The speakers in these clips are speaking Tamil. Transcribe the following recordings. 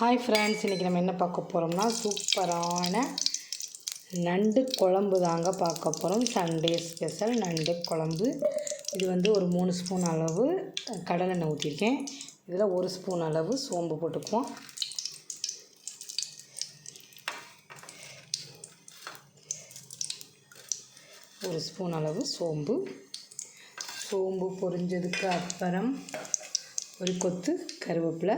ஹாய் ஃப்ரெண்ட்ஸ், இன்றைக்கி நம்ம என்ன பார்க்க போகிறோம்னா சூப்பரான நண்டு குழம்பு தாங்க பார்க்க போகிறோம். சண்டே ஸ்பெஷல் நண்டு குழம்பு. இது வந்து ஒரு 3 ஸ்பூன் அளவு கடலெண்ணெய் ஊற்றிருக்கேன். இதில் 1 ஸ்பூன் அளவு சோம்பு போட்டுக்குவோம். ஒரு ஸ்பூன் அளவு சோம்பு பொரிஞ்சதுக்கு அப்புறம் ஒரு கொத்து கருவேப்பிலை,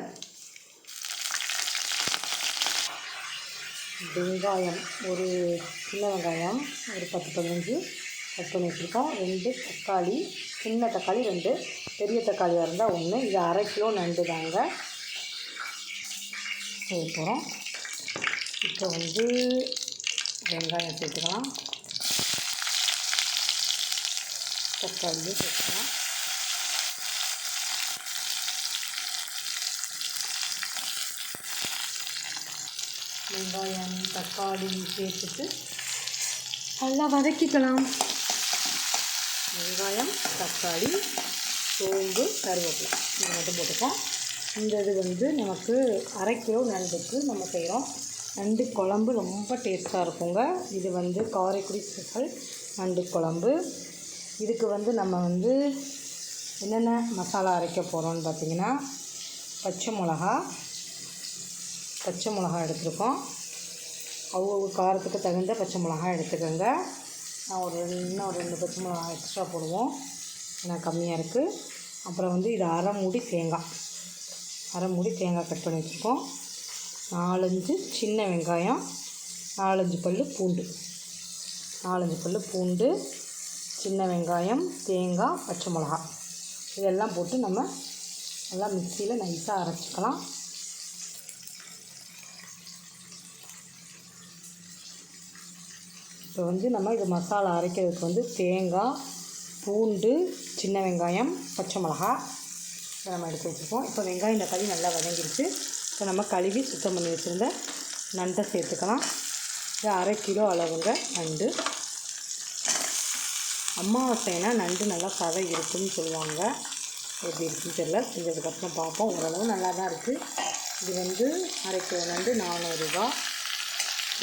வெங்காயம், ஒரு சின்ன வெங்காயம் ஒரு 10-15 கட் பண்ணி வச்சுருக்கோம். 2 தக்காளி, சின்ன தக்காளி 2, பெரிய தக்காளியாக இருந்தால் 1. இது 1/2 கிலோ நண்டு தாங்க செய்ய போகிறோம். இப்போ வந்து வெங்காயம் சேர்த்துக்கலாம், தக்காளியும் சேர்த்துக்கலாம். வெங்காயம் தக்காளி சேர்த்துட்டு நல்லா வதக்கிக்கலாம். வெங்காயம் தக்காளி சோம்பு கருவேப்பிலை இது மட்டும் போட்டுப்போம். இந்த இது வந்து நமக்கு 1/2 கிலோ நண்டுக்கு நம்ம செய்கிறோம். நண்டு குழம்பு ரொம்ப டேஸ்ட்டாக இருக்குங்க. இது வந்து காரைக்குடி ஸ்பெஷல் நண்டு குழம்பு. இதுக்கு வந்து நம்ம வந்து என்னென்ன மசாலா அரைக்க போகிறோம்னு பார்த்திங்கன்னா, பச்சை மிளகா எடுத்துருக்கோம். அவங்க காரத்துக்கு தகுந்த பச்சை மிளகா எடுத்துக்கோங்க. நான் இன்னும் ஒரு 2 பச்சை மிளகா எக்ஸ்ட்ரா போடுவோம், ஏன்னா கம்மியாக இருக்குது. அப்புறம் வந்து இது அரை மூடி தேங்காய் கட் பண்ணி வச்சுருக்கோம். 4-5 சின்ன வெங்காயம், 4-5 பல் பூண்டு, சின்ன வெங்காயம், தேங்காய், பச்சை மிளகா இதெல்லாம் போட்டு நம்ம நல்லா மிக்சியில் நைஸாக அரைச்சிக்கலாம். இப்போ வந்து நம்ம இது மசாலா அரைக்கிறதுக்கு வந்து தேங்காய், பூண்டு, சின்ன வெங்காயம், பச்சை மிளகா இதை நம்ம எடுத்து வச்சுருக்கோம். இப்போ வெங்காயம் தக்காளி நல்லா வதங்கிடுச்சு. இப்போ நம்ம கழுவி சுத்தம் பண்ணி வச்சுருந்த நண்டை சேர்த்துக்கலாம். இது 1/2 கிலோ அளவுங்க நண்டு. அமாவாசைனா நண்டு நல்லா சதை இருக்குதுன்னு சொல்லுவாங்க. எப்படி இருக்குன்னு தெரியல, செஞ்சதுக்கப்புறம் பார்ப்போம். ஓரளவு நல்லா தான் இருக்குது. இது வந்து 1/2 கிலோ நண்டு 400 ரூபா.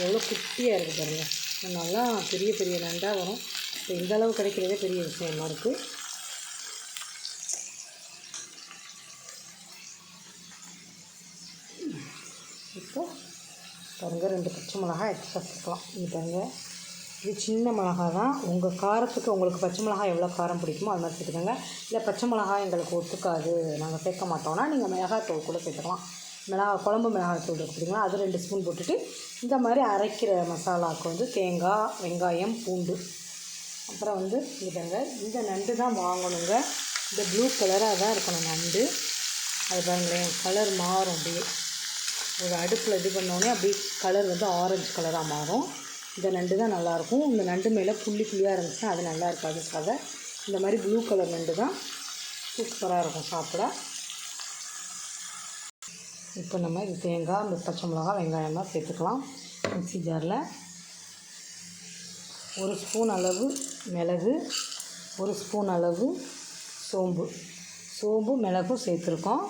எவ்வளோ குட்டியாக இருக்குது பாருங்கள். நல்லா பெரிய பெரிய நண்டாக வரும். இப்போ இந்த அளவு கிடைக்கிறதே பெரிய விஷயமா இருக்குது. இப்போ பாருங்கள், 2 பச்சை மிளகா எக்ஸ்ட்ரா சேர்க்கலாம். இது பாருங்கள், இது சின்ன மிளகா தான். உங்கள் காரத்துக்கு உங்களுக்கு பச்சை மிளகா எவ்வளோ காரம் பிடிக்குமோ அது மாதிரி சேர்த்துக்கோங்க. இல்லை பச்சை மிளகா எங்களுக்கு ஒத்துக்காது, நாங்கள் சேர்க்க மாட்டோம்னா நீங்கள் மிளகாத்தூள் கூட சேர்த்துக்கலாம். குழம்பு மிளகாத்தூள் இருக்குதுங்களா, அது 2 ஸ்பூன் போட்டுட்டு இந்த மாதிரி அரைக்கிற மசாலாவுக்கு வந்து தேங்காய், வெங்காயம், பூண்டு, அப்புறம் வந்து இதுங்க இந்த நண்டு தான் வாங்கணுங்க. இந்த ப்ளூ கலராக தான் இருக்கணும் நண்டு. அது பாருங்களேன், கலர் மாறும். அப்படியே ஒரு அடுப்பில் இது பண்ணோடனே அப்படியே கலர் வந்து ஆரஞ்சு கலராக மாறும். இந்த நண்டு தான் நல்லாயிருக்கும். இந்த நண்டு மேலே புள்ளியாக இருந்துச்சுன்னா அது நல்லா இருக்காது சாப்பிட. இந்த மாதிரி ப்ளூ கலர் நண்டு தான் சூப்பராக இருக்கும் சாப்பிட. இப்போ நம்ம இது தேங்காய், இந்த பச்சை மிளகா, வெங்காயம்லாம் சேர்த்துக்கலாம். மிக்ஸி ஜாரில் 1 ஸ்பூன் அளவு மிளகு, 1 ஸ்பூன் அளவு சோம்பு மிளகும் சேர்த்துருக்கோம்.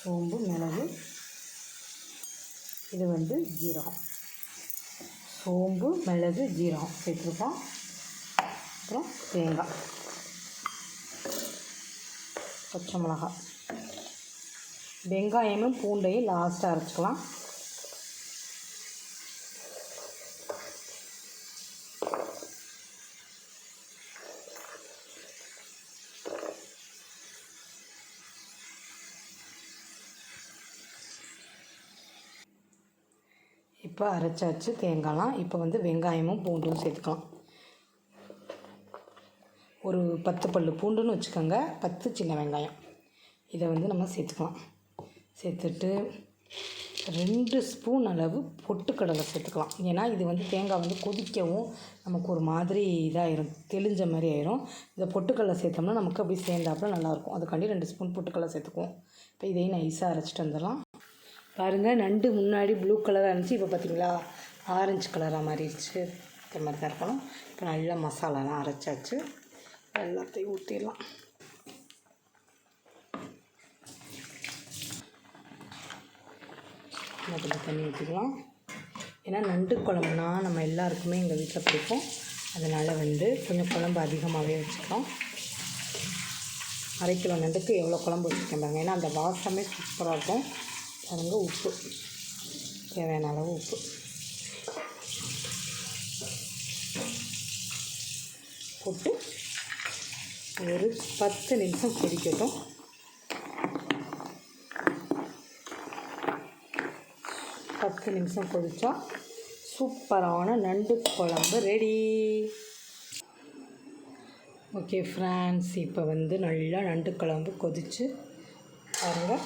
சோம்பு மிளகு, இது வந்து ஜீரகம், சோம்பு மிளகு ஜீரகம் சேர்த்துருக்கோம். அப்புறம் தேங்காய், பச்சை மிளகா, வெங்காயமும் பூண்டையும் லாஸ்ட்டாக அரைச்சிக்கலாம். இப்போ அரைச்சாச்சு தேங்காய்லாம். இப்போ வந்து வெங்காயமும் பூண்டும் சேர்த்துக்கலாம். ஒரு 10 பல் பூண்டுன்னு வச்சுக்கோங்க, 10 சின்ன வெங்காயம் இதை வந்து நம்ம சேர்த்துக்கலாம். சேர்த்துட்டு 2 ஸ்பூன் அளவு பொட்டுக்கடலை சேர்த்துக்கலாம். ஏன்னா இது வந்து தேங்காய் வந்து கொதிக்கவும் நமக்கு ஒரு மாதிரி இதாகிடும், தெளிஞ்ச மாதிரி ஆயிரும். இந்த பொட்டுக்கடலை சேர்த்தோம்னா நமக்கு அப்படி சேர்ந்தாப்புல நல்லாயிருக்கும். அதுக்காண்டி 2 ஸ்பூன் பொட்டுக்கடலை சேர்த்துக்குவோம். இப்போ இதையும் நைஸாக அரைச்சிட்டு வந்துடலாம். பாருங்கள், நண்டு முன்னாடி ப்ளூ கலராக இருந்துச்சு, இப்போ பார்த்தீங்களா ஆரஞ்சு கலராக மாறிடுச்சு. இந்த மாதிரி தான் இருக்கணும். இப்போ நல்லா மசாலாலாம் அரைச்சாச்சு, எல்லாத்தையும் ஊற்றிடலாம். கொஞ்சம் தண்ணி ஊற்றிக்கலாம். ஏன்னா நண்டு குழம்புனா நம்ம எல்லாருக்குமே எங்கள் வீட்டில் பிடிக்கும். அதனால் கொஞ்சம் குழம்பு அதிகமாகவே வச்சுக்கலாம். 1/2 கிலோ நண்டுக்கு எவ்வளோ குழம்பு வச்சுருக்கேன் பாருங்கள். ஏன்னா அந்த வாசமே சூப்பராக இருக்கும். பாருங்கள், உப்பு தேவையான அளவு உப்பு போட்டு ஒரு 10 நிமிஷம் கொதிக்கட்டும். 10 நிமிஷம் கொதித்தா சூப்பரான நண்டு குழம்பு ரெடி. ஓகே ஃப்ரெண்ட்ஸ், இப்போ நல்லா நண்டு குழம்பு கொதித்து பாருங்கள்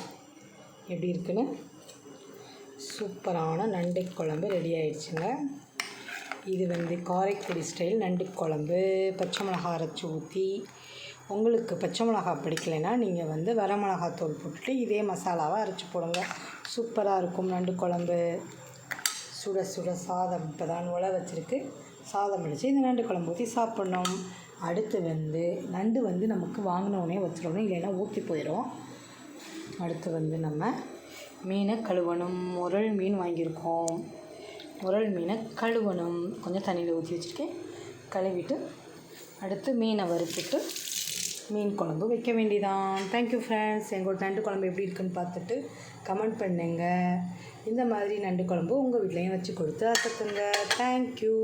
எப்படி இருக்குன்னு. சூப்பரான நண்டு குழம்பு ரெடி ஆயிடுச்சுங்க. இது காரைக்குடி ஸ்டைல் நண்டு குழம்பு. பச்சை மிளகா அரைச்சி ஊற்றி, உங்களுக்கு பச்சை மிளகா பிடிக்கலைன்னா நீங்கள் வரமிளகாத்தூள் போட்டுட்டு இதே மசாலாவை அரைச்சி போடுங்க. சூப்பராக இருக்கும் நண்டு குழம்பு. சுட சுட சாதம் இப்போ தான் உலை வச்சுருக்கு, சாதம் அடித்து இந்த நண்டு குழம்பு ஊற்றி சாப்பிட்ணும். அடுத்து நண்டு நமக்கு வாங்கினோடனே வச்சிடணும், இல்லைன்னா ஊற்றி போயிடும். அடுத்து நம்ம மீனை கழுவணும். முரல் மீன் வாங்கியிருக்கோம். முரல் மீனை கழுவணும். கொஞ்சம் தண்ணியில் ஊற்றி வச்சுருக்கேன், கழுவிட்டு அடுத்து மீனை வறுத்துட்டு மீன் குழம்பு வைக்க வேண்டியதான். Thank you friends. எங்களோட நண்டு குழம்பு எப்படி இருக்குன்னு பார்த்துட்டு கமெண்ட் பண்ணுங்கள். இந்த மாதிரி நண்டு குழம்பு உங்கள் வீட்லேயும் வச்சு கொடுத்து அசத்துங்க. தேங்க்யூ.